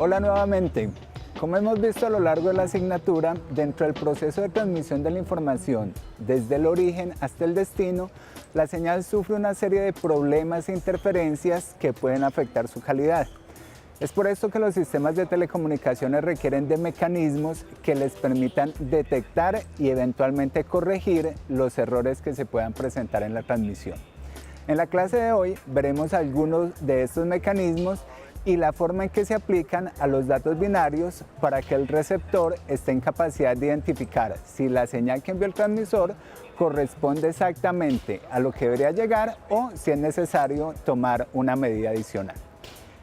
Hola nuevamente. Como hemos visto a lo largo de la asignatura, dentro del proceso de transmisión de la información desde el origen hasta el destino, la señal sufre una serie de problemas e interferencias que pueden afectar su calidad. Es por esto que los sistemas de telecomunicaciones requieren de mecanismos que les permitan detectar y eventualmente corregir los errores que se puedan presentar en la transmisión. En la clase de hoy veremos algunos de estos mecanismos y la forma en que se aplican a los datos binarios para que el receptor esté en capacidad de identificar si la señal que envió el transmisor corresponde exactamente a lo que debería llegar o si es necesario tomar una medida adicional.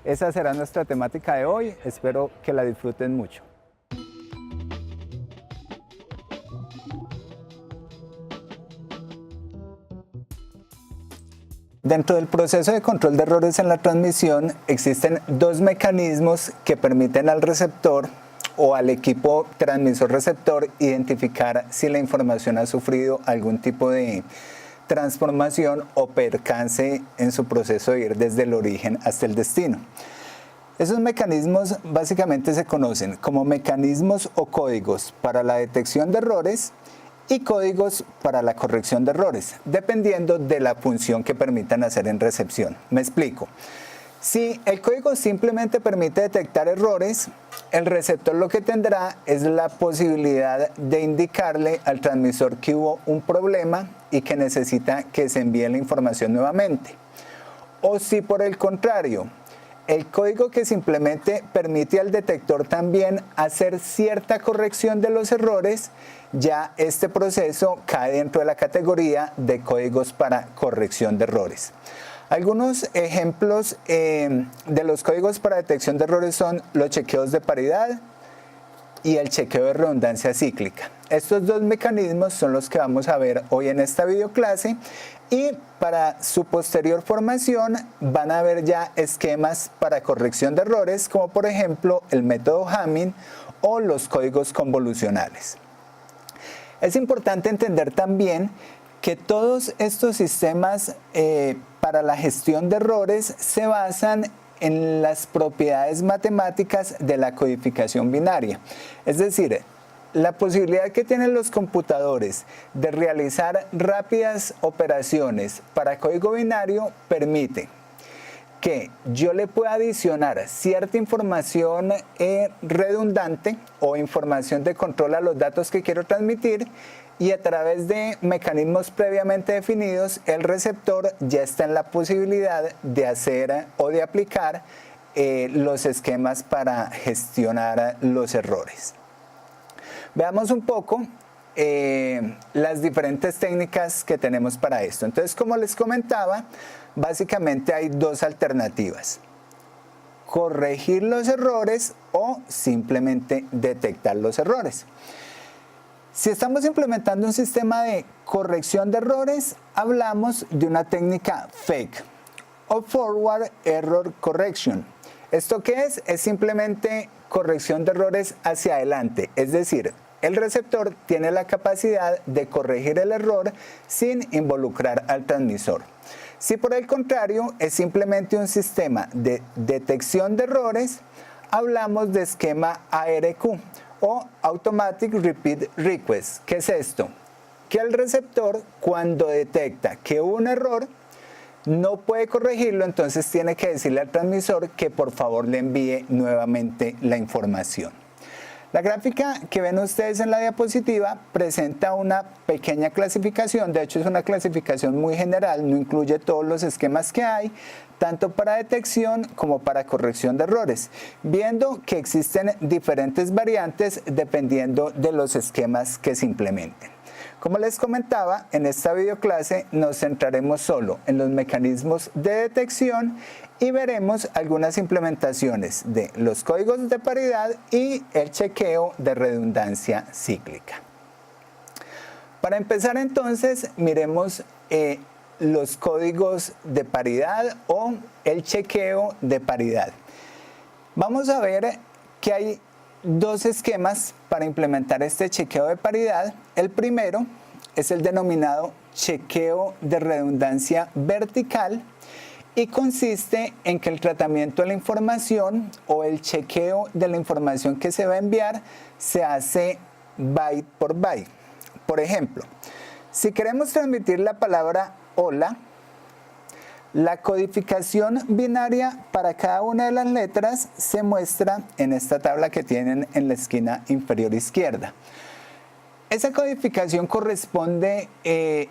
Esa será nuestra temática de hoy, espero que la disfruten mucho. Dentro del proceso de control de errores en la transmisión existen dos mecanismos que permiten al receptor o al equipo transmisor-receptor identificar si la información ha sufrido algún tipo de transformación o percance en su proceso de ir desde el origen hasta el destino. Esos mecanismos básicamente se conocen como mecanismos o códigos para la detección de errores y códigos para la corrección de errores, dependiendo de la función que permitan hacer en recepción. Me explico. Si el código simplemente permite detectar errores, el receptor lo que tendrá es la posibilidad de indicarle al transmisor que hubo un problema y que necesita que se envíe la información nuevamente. O si por el contrario, el código que simplemente permite al detector también hacer cierta corrección de los errores, ya este proceso cae dentro de la categoría de códigos para corrección de errores. Algunos ejemplos de los códigos para detección de errores son los chequeos de paridad y el chequeo de redundancia cíclica. Estos dos mecanismos son los que vamos a ver hoy en esta videoclase y para su posterior formación van a ver ya esquemas para corrección de errores como por ejemplo el método Hamming o los códigos convolucionales. Es importante entender también que todos estos sistemas para la gestión de errores se basan en las propiedades matemáticas de la codificación binaria. Es decir, la posibilidad que tienen los computadores de realizar rápidas operaciones para código binario permite que yo le pueda adicionar cierta información redundante o información de control a los datos que quiero transmitir y a través de mecanismos previamente definidos el receptor ya está en la posibilidad de hacer o de aplicar los esquemas para gestionar los errores. Veamos un poco las diferentes técnicas que tenemos para esto. Entonces, como les comentaba, básicamente hay dos alternativas: corregir los errores o simplemente detectar los errores. Si estamos implementando un sistema de corrección de errores, hablamos de una técnica FEC o Forward Error Correction. ¿Esto qué es? Es simplemente corrección de errores hacia adelante, es decir, el receptor tiene la capacidad de corregir el error sin involucrar al transmisor. Si por el contrario es simplemente un sistema de detección de errores, hablamos de esquema ARQ o Automatic Repeat Request. ¿Qué es esto? Que el receptor, cuando detecta que hubo un error, no puede corregirlo, entonces tiene que decirle al transmisor que por favor le envíe nuevamente la información. La gráfica que ven ustedes en la diapositiva presenta una pequeña clasificación, de hecho es una clasificación muy general, no incluye todos los esquemas que hay, tanto para detección como para corrección de errores, viendo que existen diferentes variantes dependiendo de los esquemas que se implementen. Como les comentaba, en esta videoclase nos centraremos solo en los mecanismos de detección y veremos algunas implementaciones de los códigos de paridad y el chequeo de redundancia cíclica. Para empezar entonces, miremos los códigos de paridad o el chequeo de paridad. Vamos a ver que hay dos esquemas para implementar este chequeo de paridad. El primero es el denominado chequeo de redundancia vertical y consiste en que el tratamiento de la información o el chequeo de la información que se va a enviar se hace byte por byte. Por ejemplo, si queremos transmitir la palabra hola, la codificación binaria para cada una de las letras se muestra en esta tabla que tienen en la esquina inferior izquierda. Esa codificación corresponde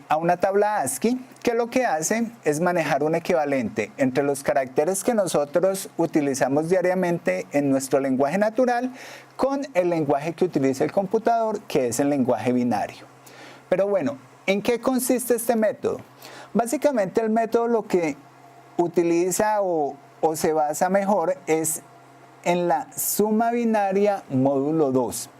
a una tabla ASCII que lo que hace es manejar un equivalente entre los caracteres que nosotros utilizamos diariamente en nuestro lenguaje natural con el lenguaje que utiliza el computador, que es el lenguaje binario. Pero bueno, ¿en qué consiste este método? Básicamente el método lo que utiliza o se basa mejor es en la suma binaria módulo 2.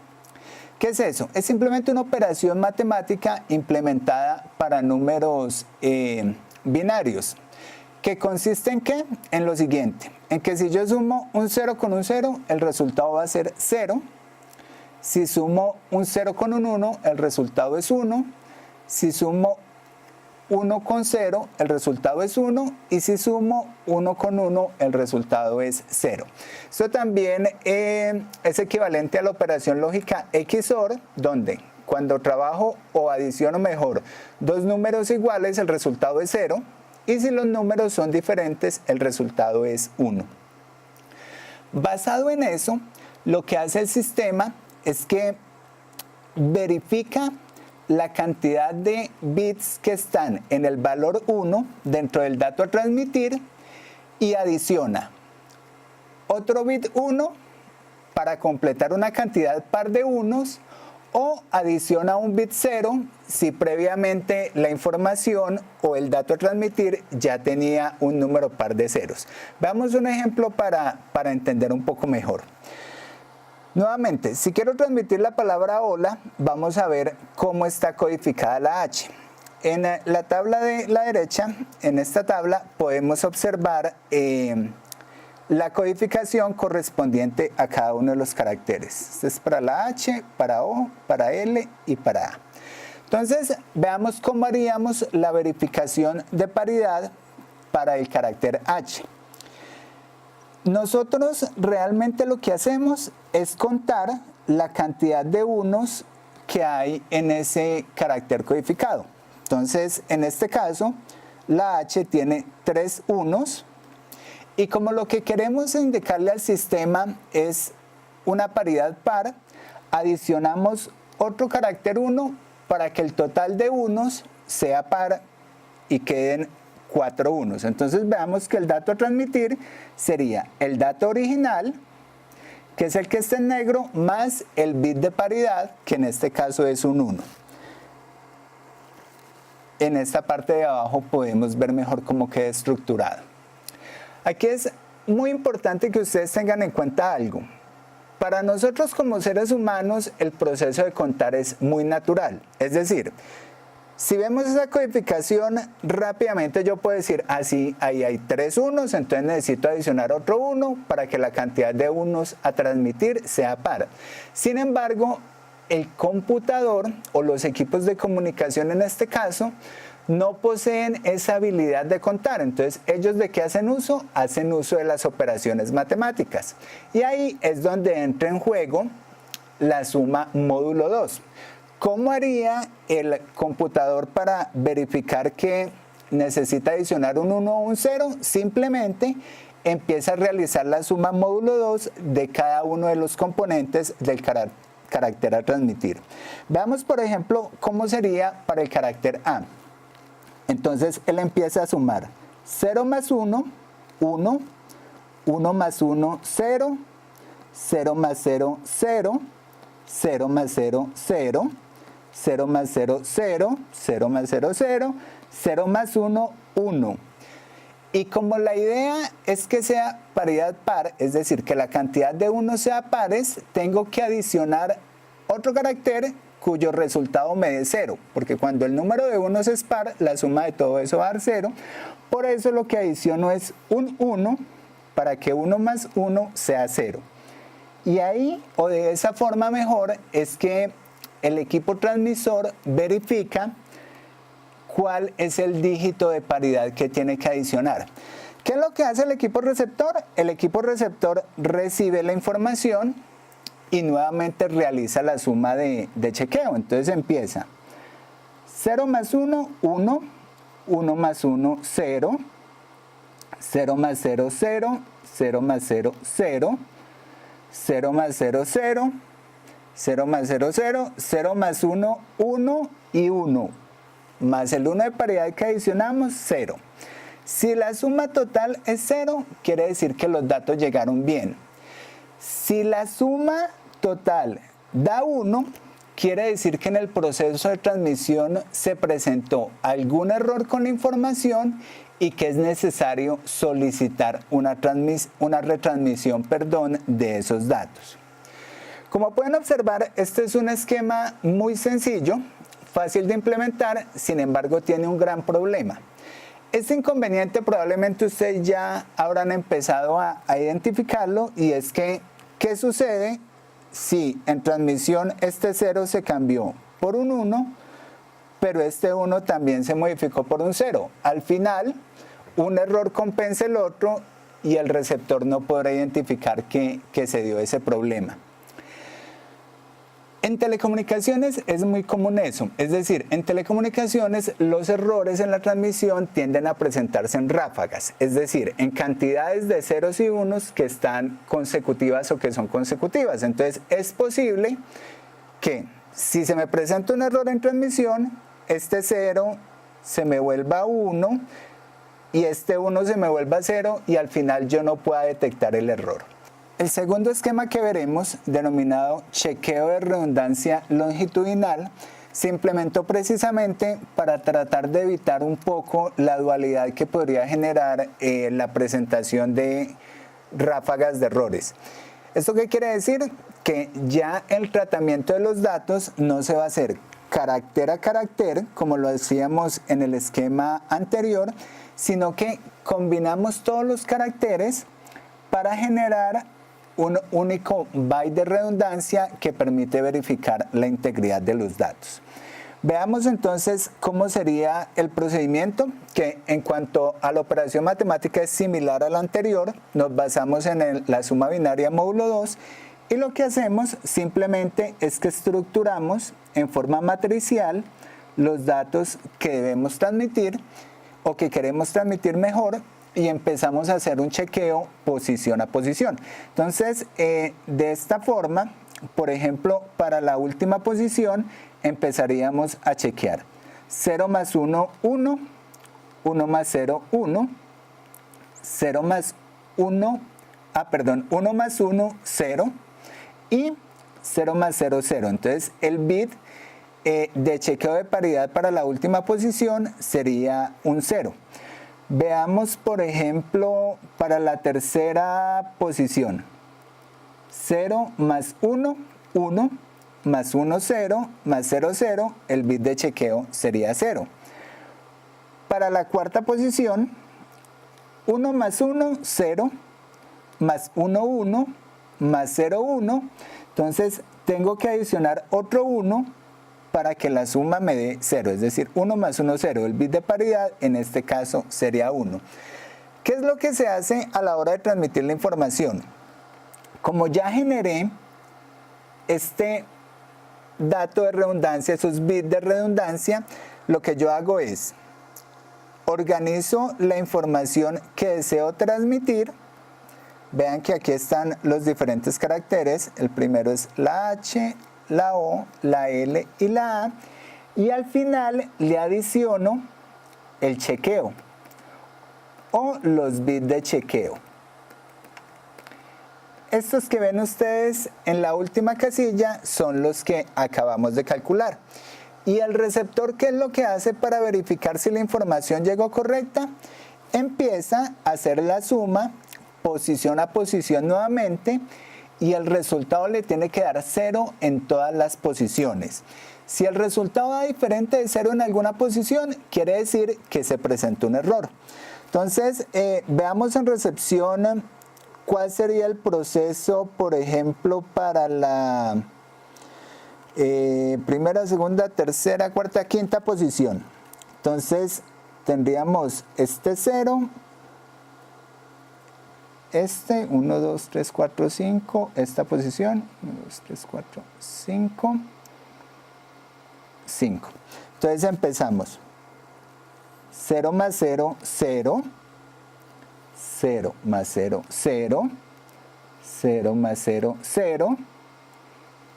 ¿Qué es eso? Es simplemente una operación matemática implementada para números binarios. ¿Que consiste en qué? En lo siguiente, en que si yo sumo un 0 con un 0, el resultado va a ser 0. Si sumo un 0 con un 1, el resultado es 1. Si sumo 1 con 0, el resultado es 1, y si sumo 1 con 1, el resultado es 0. Esto también es equivalente a la operación lógica XOR, donde cuando trabajo o adiciono mejor dos números iguales, el resultado es 0, y si los números son diferentes, el resultado es 1. Basado en eso, lo que hace el sistema es que verifica la cantidad de bits que están en el valor 1 dentro del dato a transmitir y adiciona otro bit 1 para completar una cantidad par de unos, o adiciona un bit 0 si previamente la información o el dato a transmitir ya tenía un número par de ceros. Veamos un ejemplo para entender un poco mejor. Nuevamente, si quiero transmitir la palabra hola, vamos a ver cómo está codificada la H. En la tabla de la derecha, en esta tabla, podemos observar la codificación correspondiente a cada uno de los caracteres. Este es para la H, para O, para L y para A. Entonces, veamos cómo haríamos la verificación de paridad para el carácter H. Nosotros realmente lo que hacemos es contar la cantidad de unos que hay en ese carácter codificado. Entonces, en este caso, la H tiene 3 unos, y como lo que queremos indicarle al sistema es una paridad par, adicionamos otro carácter 1 para que el total de unos sea par y queden 4 unos. Entonces veamos que el dato a transmitir sería el dato original, que es el que está en negro, más el bit de paridad, que en este caso es un 1. En esta parte de abajo podemos ver mejor cómo queda estructurado. Aquí es muy importante que ustedes tengan en cuenta algo. Para nosotros como seres humanos el proceso de contar es muy natural. Es decir, si vemos esa codificación, rápidamente yo puedo decir, así, ahí hay 3 unos, entonces necesito adicionar otro 1 para que la cantidad de unos a transmitir sea par. Sin embargo, el computador o los equipos de comunicación en este caso no poseen esa habilidad de contar. Entonces, ¿ellos de qué hacen uso? Hacen uso de las operaciones matemáticas. Y ahí es donde entra en juego la suma módulo 2. ¿Cómo haría el computador para verificar que necesita adicionar un 1 o un 0? Simplemente empieza a realizar la suma módulo 2 de cada uno de los componentes del carácter a transmitir. Veamos, por ejemplo, cómo sería para el carácter A. Entonces, él empieza a sumar 0 más 1, 1, 1 más 1, 0, 0 más 0, 0, 0 más 0, 0, 0 más 0, 0, 0 más 0, 0, 0 más 1, 1. Y como la idea es que sea paridad par, es decir, que la cantidad de unos sea pares, tengo que adicionar otro carácter cuyo resultado me dé 0, porque cuando el número de unos es par, la suma de todo eso va a dar 0. Por eso lo que adiciono es un 1 para que 1 más 1 sea 0. Y ahí, o de esa forma mejor, es que el equipo transmisor verifica cuál es el dígito de paridad que tiene que adicionar. ¿Qué es lo que hace el equipo receptor? El equipo receptor recibe la información y nuevamente realiza la suma de chequeo. Entonces empieza 0 más 1, 1, 1 más 1, 0, 0 más 0, 0, 0 más 0, 0, 0 más 0, 0, 0 más 0, 0, 0 más 1, 1 y 1, más el 1 de paridad que adicionamos, 0. Si la suma total es 0, quiere decir que los datos llegaron bien. Si la suma total da 1, quiere decir que en el proceso de transmisión se presentó algún error con la información y que es necesario solicitar una retransmisión de esos datos. Como pueden observar, este es un esquema muy sencillo, fácil de implementar, sin embargo tiene un gran problema. Este inconveniente probablemente ustedes ya habrán empezado a identificarlo, y es que, ¿qué sucede si en transmisión este 0 se cambió por un 1, pero este 1 también se modificó por un 0? Al final, un error compensa el otro y el receptor no podrá identificar que se dio ese problema. En telecomunicaciones es muy común eso, es decir, en telecomunicaciones los errores en la transmisión tienden a presentarse en ráfagas, es decir, en cantidades de ceros y unos que están consecutivas o que son consecutivas. Entonces es posible que si se me presenta un error en transmisión, este 0 se me vuelva 1 y este 1 se me vuelva 0 y al final yo no pueda detectar el error. El segundo esquema que veremos, denominado chequeo de redundancia longitudinal, se implementó precisamente para tratar de evitar un poco la dualidad que podría generar la presentación de ráfagas de errores. ¿Esto qué quiere decir? Que ya el tratamiento de los datos no se va a hacer carácter a carácter, como lo hacíamos en el esquema anterior, sino que combinamos todos los caracteres para generar un único byte de redundancia que permite verificar la integridad de los datos. Veamos entonces cómo sería el procedimiento, que en cuanto a la operación matemática es similar a la anterior. Nos basamos en la suma binaria módulo 2 y lo que hacemos simplemente es que estructuramos en forma matricial los datos que debemos transmitir o que queremos transmitir mejor, y empezamos a hacer un chequeo posición a posición. Entonces, de esta forma, por ejemplo, para la última posición, empezaríamos a chequear 0 más 1, 1, 1 más 0, 1, 0 más 1, 1 más 1, 0, y 0 más 0, 0. Entonces, el bit de chequeo de paridad para la última posición sería un 0. Veamos, por ejemplo, para la tercera posición. 0 más 1, 1, más 1, 0, más 0, 0, el bit de chequeo sería 0. Para la cuarta posición, 1 más 1, 0, más 1, 1, más 0, 1. Entonces, tengo que adicionar otro 1 para que la suma me dé 0, es decir, 1 más 1, 0. El bit de paridad en este caso sería 1. ¿Qué es lo que se hace a la hora de transmitir la información? Como ya generé este dato de redundancia, esos bits de redundancia, lo que yo hago es organizo la información que deseo transmitir. Vean que aquí están los diferentes caracteres. El primero es la H, la O, la L y la A, y al final le adiciono el chequeo o los bits de chequeo. Estos que ven ustedes en la última casilla son los que acabamos de calcular. Y el receptor, ¿qué es lo que hace para verificar si la información llegó correcta? Empieza a hacer la suma posición a posición nuevamente, y el resultado le tiene que dar 0 en todas las posiciones. Si el resultado da diferente de 0 en alguna posición, quiere decir que se presentó un error. Entonces, veamos en recepción cuál sería el proceso, por ejemplo, para la primera, segunda, tercera, cuarta, quinta posición. Entonces, tendríamos este 0, este, 1, 2, 3, 4, 5, esta posición, 1, 2, 3, 4, 5, 5. Entonces empezamos. 0 más 0, 0, 0 más 0, 0, 0 más 0, 0,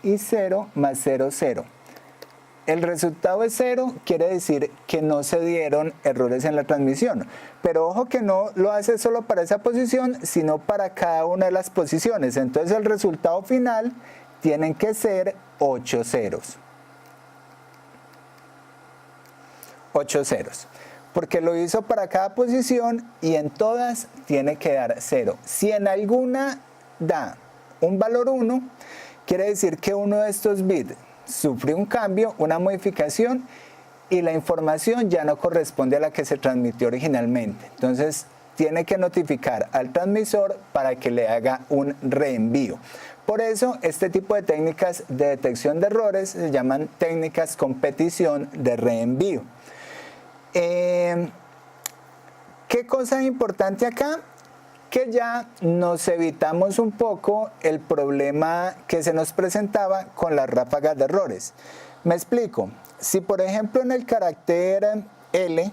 y 0 más 0, 0. El resultado es 0, quiere decir que no se dieron errores en la transmisión. Pero ojo que no lo hace solo para esa posición, sino para cada una de las posiciones. Entonces el resultado final tienen que ser 8 ceros. 8 ceros. Porque lo hizo para cada posición y en todas tiene que dar 0. Si en alguna da un valor 1, quiere decir que uno de estos bits sufrió un cambio, una modificación, y la información ya no corresponde a la que se transmitió originalmente. Entonces tiene que notificar al transmisor para que le haga un reenvío. Por eso este tipo de técnicas de detección de errores se llaman técnicas con petición de reenvío. ¿Qué cosa es importante acá? Que ya nos evitamos un poco el problema que se nos presentaba con las ráfagas de errores. Me explico. Si por ejemplo en el carácter L,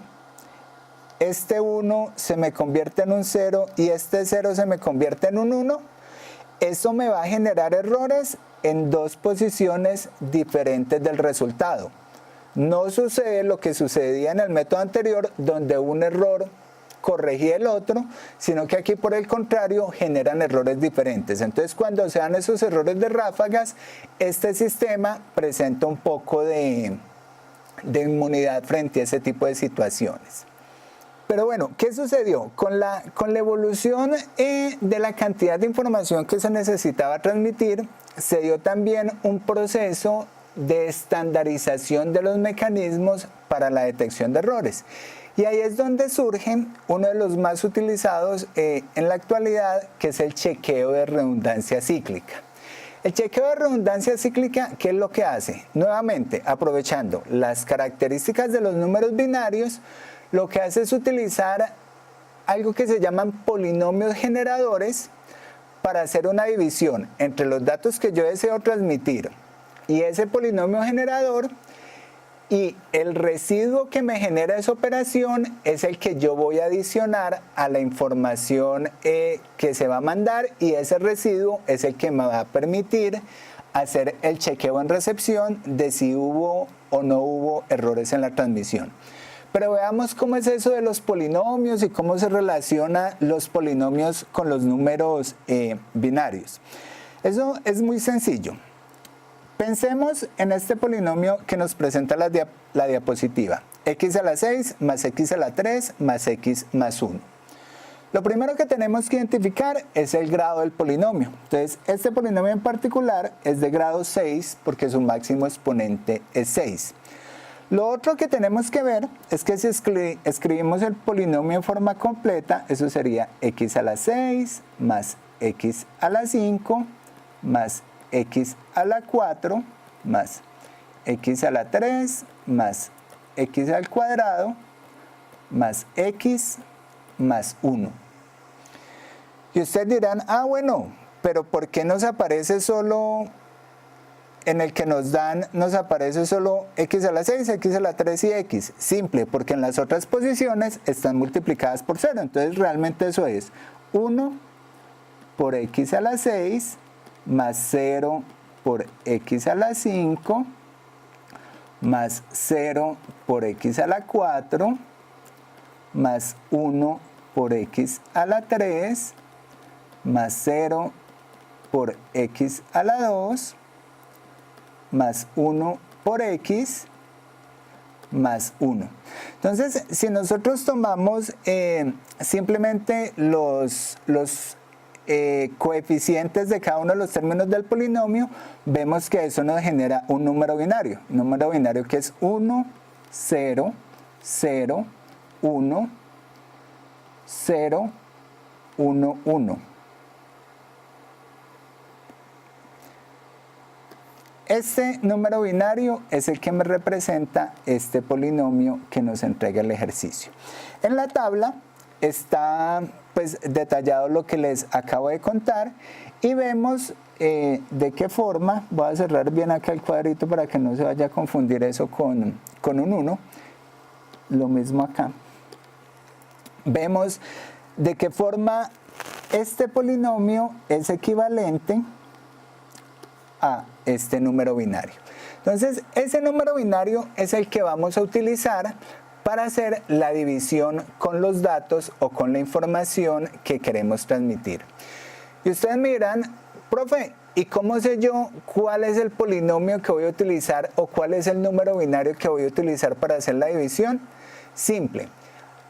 este 1 se me convierte en un 0 y este 0 se me convierte en un 1, eso me va a generar errores en dos posiciones diferentes del resultado. No sucede lo que sucedía en el método anterior, donde un error corregía el otro, sino que aquí por el contrario generan errores diferentes. Entonces cuando se dan esos errores de ráfagas, este sistema presenta un poco de inmunidad frente a ese tipo de situaciones. Pero bueno, ¿qué sucedió? Con la evolución de la cantidad de información que se necesitaba transmitir, se dio también un proceso de estandarización de los mecanismos para la detección de errores. Y ahí es donde surge uno de los más utilizados en la actualidad, que es el chequeo de redundancia cíclica. El chequeo de redundancia cíclica, ¿qué es lo que hace? Nuevamente, aprovechando las características de los números binarios, lo que hace es utilizar algo que se llaman polinomios generadores para hacer una división entre los datos que yo deseo transmitir y ese polinomio generador, y el residuo que me genera esa operación es el que yo voy a adicionar a la información que se va a mandar, y ese residuo es el que me va a permitir hacer el chequeo en recepción de si hubo o no hubo errores en la transmisión. Pero veamos cómo es eso de los polinomios y cómo se relaciona los polinomios con los números binarios. Eso es muy sencillo. Pensemos en este polinomio que nos presenta la diapositiva. X a la 6 más X a la 3 más X más 1. Lo primero que tenemos que identificar es el grado del polinomio. Entonces, este polinomio en particular es de grado 6 porque su máximo exponente es 6. Lo otro que tenemos que ver es que si escribimos el polinomio en forma completa, eso sería X a la 6 más X a la 5 más X a la 4 más X a la 3 más X al cuadrado más X más 1. Y ustedes dirán, bueno, pero ¿por qué nos aparece solo, en el que nos dan, nos aparece solo X a la 6, X a la 3 y X? Simple, porque en las otras posiciones están multiplicadas por 0. Entonces realmente eso es 1 por X a la 6 más 0 por X a la 5 más 0 por X a la 4 más 1 por X a la 3 más 0 por X a la 2 más 1 por X más 1. Entonces, si nosotros tomamos simplemente los coeficientes de cada uno de los términos del polinomio, vemos que eso nos genera un número binario. Un número binario que es 1, 0, 0, 1, 0, 1, 1. Este número binario es el que me representa este polinomio que nos entrega el ejercicio. En la tabla está pues detallado lo que les acabo de contar y vemos de qué forma, voy a cerrar bien acá el cuadrito para que no se vaya a confundir eso con un 1, lo mismo acá. Vemos de qué forma este polinomio es equivalente a este número binario. Entonces, ese número binario es el que vamos a utilizar para hacer la división con los datos o con la información que queremos transmitir. Y ustedes miran, profe, ¿y cómo sé yo cuál es el polinomio que voy a utilizar o cuál es el número binario que voy a utilizar para hacer la división? Simple.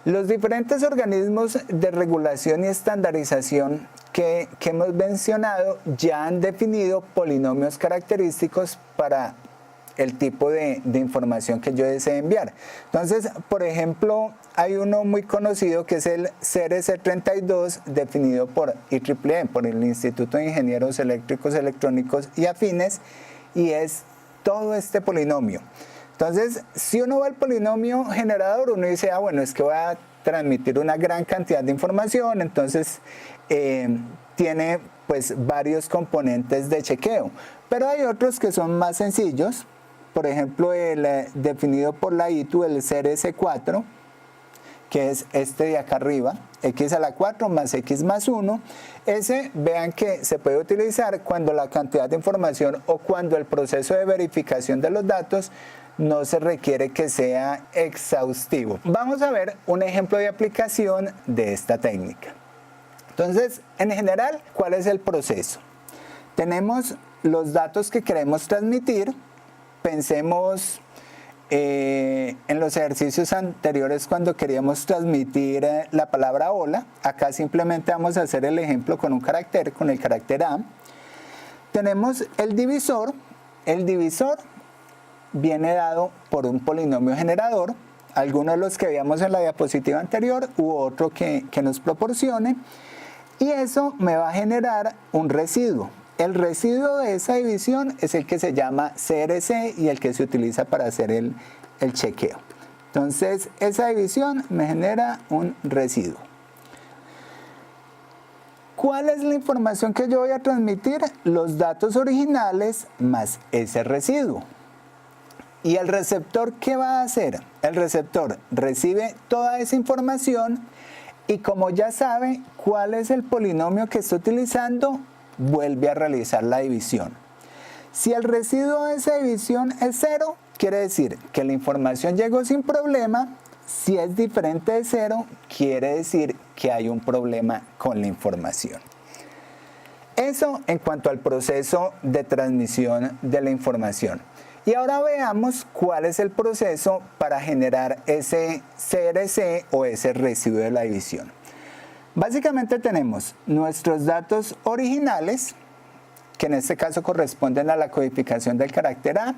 Los diferentes organismos de regulación y estandarización que hemos mencionado ya han definido polinomios característicos para el tipo de información que yo desee enviar. Entonces, por ejemplo, hay uno muy conocido que es el CRC32, definido por IEEE, por el Instituto de Ingenieros Eléctricos, Electrónicos y Afines, y es todo este polinomio. Entonces, si uno va al polinomio generador, uno dice, bueno, es que voy a transmitir una gran cantidad de información, entonces tiene pues varios componentes de chequeo. Pero hay otros que son más sencillos, por ejemplo, el definido por la ITU, el CRC4, que es este de acá arriba, x a la 4 más x más 1. Ese, vean que se puede utilizar cuando la cantidad de información o cuando el proceso de verificación de los datos no se requiere que sea exhaustivo. Vamos a ver un ejemplo de aplicación de esta técnica. Entonces, en general, ¿cuál es el proceso? Tenemos los datos que queremos transmitir. Pensemos en los ejercicios anteriores cuando queríamos transmitir la palabra hola. Acá simplemente vamos a hacer el ejemplo con un carácter, con el carácter A. Tenemos el divisor. El divisor viene dado por un polinomio generador, algunos de los que veíamos en la diapositiva anterior u otro que nos proporcione, y eso me va a generar un residuo. El residuo de esa división es el que se llama CRC y el que se utiliza para hacer el chequeo. Entonces, esa división me genera un residuo. ¿Cuál es la información que yo voy a transmitir? Los datos originales más ese residuo. ¿Y el receptor qué va a hacer? El receptor recibe toda esa información y como ya sabe cuál es el polinomio que está utilizando, vuelve a realizar la división. Si el residuo de esa división es 0, quiere decir que la información llegó sin problema. Si es diferente de 0, quiere decir que hay un problema con la información. Eso en cuanto al proceso de transmisión de la información. Y ahora veamos cuál es el proceso para generar ese CRC o ese residuo de la división. Básicamente tenemos nuestros datos originales, que en este caso corresponden a la codificación del carácter A,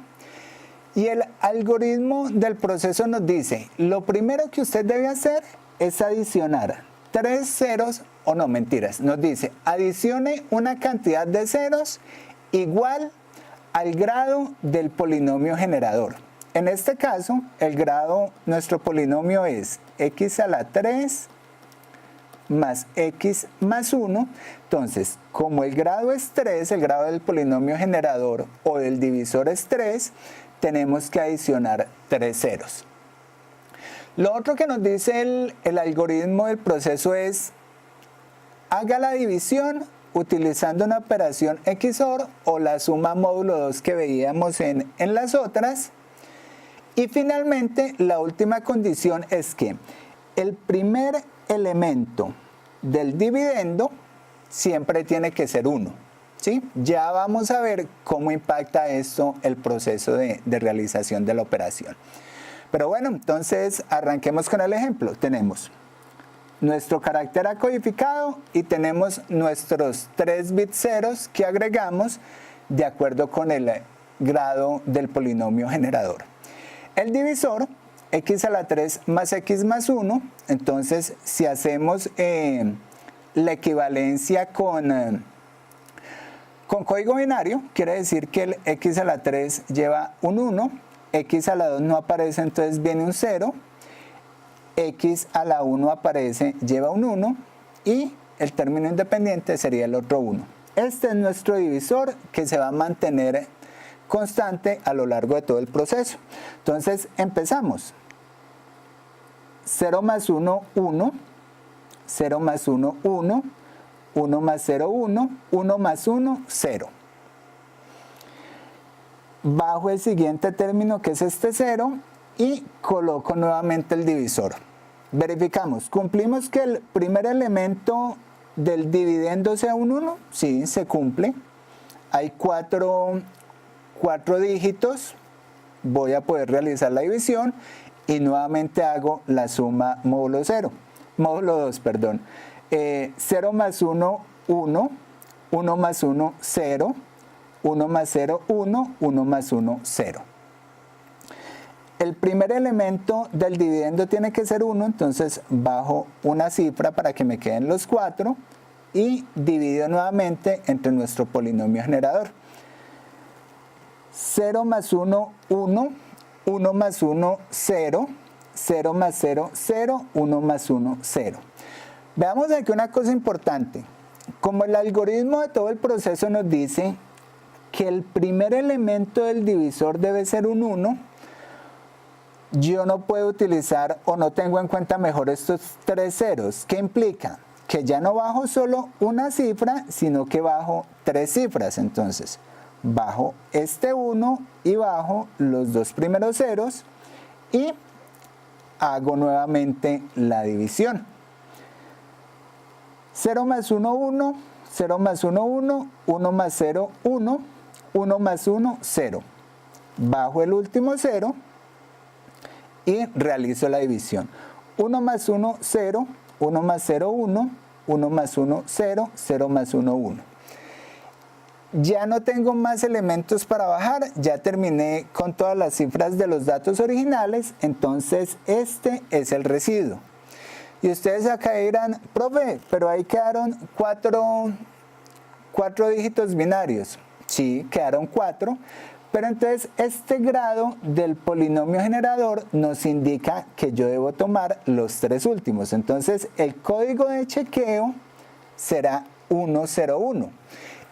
y el algoritmo del proceso nos dice, lo primero que usted debe hacer es adicionar 3 ceros, o no, mentiras, nos dice, adicione una cantidad de ceros igual al grado del polinomio generador. En este caso, el grado, nuestro polinomio es x a la 3 más x más 1. Entonces, como el grado es 3, el grado del polinomio generador o del divisor es 3, tenemos que adicionar 3 ceros. Lo otro que nos dice el algoritmo del proceso es, haga la división utilizando una operación XOR o la suma módulo 2 que veíamos en las otras. Y finalmente, la última condición es que el primer elemento del dividendo siempre tiene que ser 1. ¿Sí? Ya vamos a ver cómo impacta esto el proceso de realización de la operación. Pero bueno, entonces arranquemos con el ejemplo. Tenemos nuestro carácter A codificado y tenemos nuestros 3 bits ceros que agregamos de acuerdo con el grado del polinomio generador. El divisor, x a la 3 más x más 1, entonces si hacemos la equivalencia con código binario, quiere decir que el x a la 3 lleva un 1, x a la 2 no aparece, entonces viene un 0, x a la 1 aparece, lleva un 1 y el término independiente sería el otro 1. Este es nuestro divisor que se va a mantener constante a lo largo de todo el proceso. Entonces empezamos. 0 más 1, 1. 0 más 1, 1. 1 más 0, 1. 1 más 1, 0. Bajo el siguiente término que es este 0 y coloco nuevamente el divisor. Verificamos, ¿cumplimos que el primer elemento del dividendo sea un 1? Sí, se cumple. Hay cuatro dígitos, voy a poder realizar la división y nuevamente hago la suma módulo 2, perdón. 0 más 1, 1, 1 más 1, 0, 1 más 0, 1, 1 más 1, 0. El primer elemento del dividendo tiene que ser 1, entonces bajo una cifra para que me queden los 4 y divido nuevamente entre nuestro polinomio generador. 0 más 1, 1, 1 más 1, 0, 0 más 0, 0, 1 más 1, 0. Veamos aquí una cosa importante. Como el algoritmo de todo el proceso nos dice que el primer elemento del divisor debe ser un 1, yo no puedo utilizar o no tengo en cuenta mejor estos tres ceros. ¿Qué implica? Que ya no bajo solo una cifra, sino que bajo tres cifras. Entonces, bajo este 1 y bajo los dos primeros ceros y hago nuevamente la división. 0 más 1, 1, 0 más 1, 1, 1 más 0, 1, 1 más 1, 0. Bajo el último 0 y realizo la división. 1 más 1, 0, 1 más 0, 1, 1 más 1, 0, 0 más 1, 1. Ya no tengo más elementos para bajar, ya terminé con todas las cifras de los datos originales, entonces este es el residuo. Y ustedes acá dirán, profe, pero ahí quedaron cuatro dígitos binarios. Sí, quedaron 4, pero entonces este grado del polinomio generador nos indica que yo debo tomar los tres últimos. Entonces el código de chequeo será 101.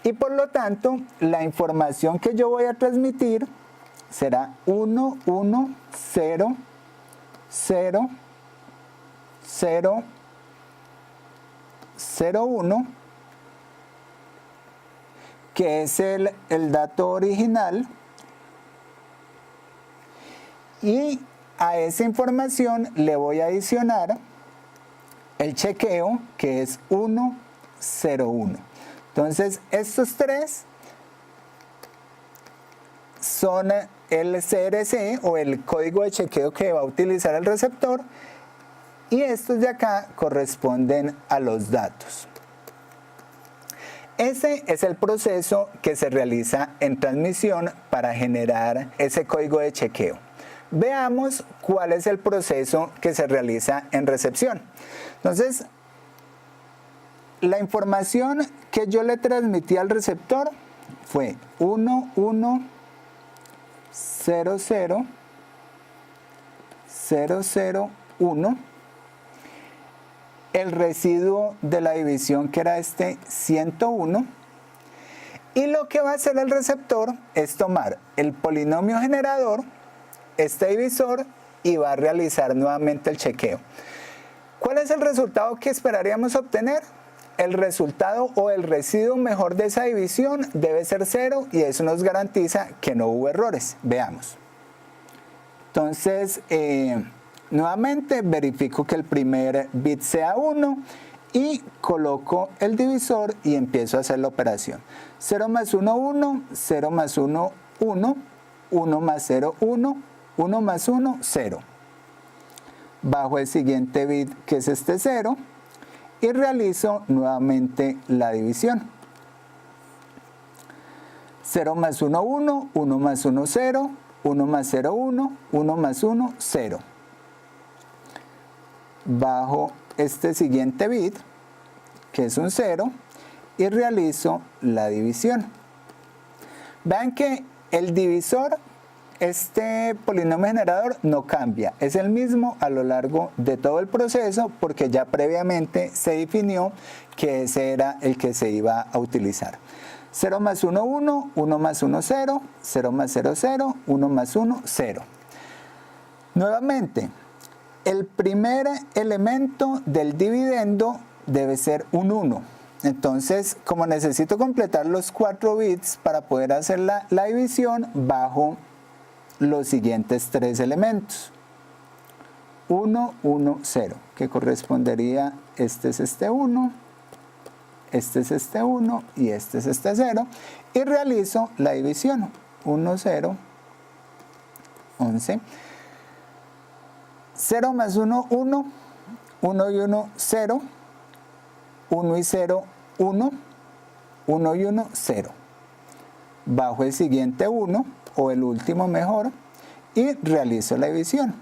Y por lo tanto, la información que yo voy a transmitir será 1100001, que es el dato original, y a esa información le voy a adicionar el chequeo, que es 101. Entonces, estos tres son el CRC o el código de chequeo que va a utilizar el receptor, y estos de acá corresponden a los datos. Ese es el proceso que se realiza en transmisión para generar ese código de chequeo. Veamos cuál es el proceso que se realiza en recepción. Entonces, la información que yo le transmití al receptor fue 1100001, el residuo de la división que era este 101, y lo que va a hacer el receptor es tomar el polinomio generador, este divisor, y va a realizar nuevamente el chequeo. ¿Cuál es el resultado que esperaríamos obtener? El resultado o el residuo mejor de esa división debe ser 0 y eso nos garantiza que no hubo errores. Veamos. Entonces, nuevamente verifico que el primer bit sea 1 y coloco el divisor y empiezo a hacer la operación. 0 más 1, 1, 0 más 1, 1, 1 más 0, 1, 1 más 1, 0. Bajo el siguiente bit, que es este 0, y realizo nuevamente la división. 0 más 1, 1, 1 más 1, 0, 1 más 0, 1, 1 más 1, 0. Bajo este siguiente bit, que es un 0, y realizo la división. Vean que el divisor este polinomio generador no cambia, es el mismo a lo largo de todo el proceso porque ya previamente se definió que ese era el que se iba a utilizar. 0 más 1, 1, 1 más 1, 0, 0 más 0, 0, 1 más 1, 0. Nuevamente, el primer elemento del dividendo debe ser un 1. Entonces, como necesito completar los 4 bits para poder hacer la división, bajo los siguientes 3 elementos. 1, 1, 0, que correspondería, este es este 1, este es este 1 y este es este 0. Y realizo la división. 1, 0, 11. 0 más 1, 1. 1 y 1, 0. 1 y 0, 1. 1 y 1, 0. Bajo el siguiente 1, o el último mejor, y realizo la división.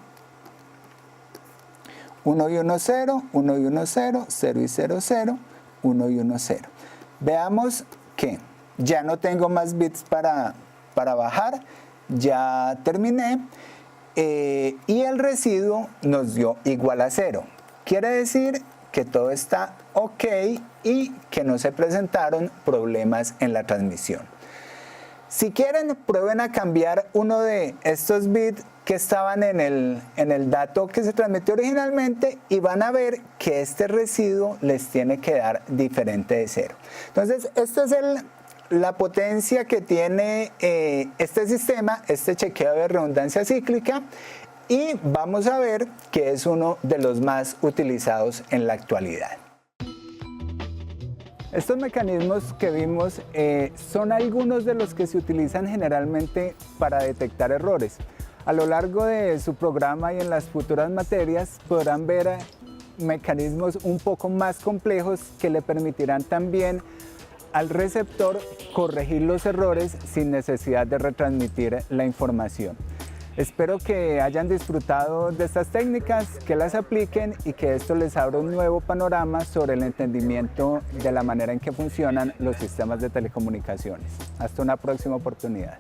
1 y 1, 0. 1 y 1, 0. 0 y 0, 0. 1 y 1, 0. Veamos que ya no tengo más bits para bajar, ya terminé, y el residuo nos dio igual a 0. Quiere decir que todo está ok y que no se presentaron problemas en la transmisión. Si quieren, prueben a cambiar uno de estos bits que estaban en el dato que se transmitió originalmente y van a ver que este residuo les tiene que dar diferente de 0. Entonces, esta es la potencia que tiene este sistema, este chequeo de redundancia cíclica, y vamos a ver que es uno de los más utilizados en la actualidad. Estos mecanismos que vimos son algunos de los que se utilizan generalmente para detectar errores. A lo largo de su programa y en las futuras materias podrán ver mecanismos un poco más complejos que le permitirán también al receptor corregir los errores sin necesidad de retransmitir la información. Espero que hayan disfrutado de estas técnicas, que las apliquen y que esto les abra un nuevo panorama sobre el entendimiento de la manera en que funcionan los sistemas de telecomunicaciones. Hasta una próxima oportunidad.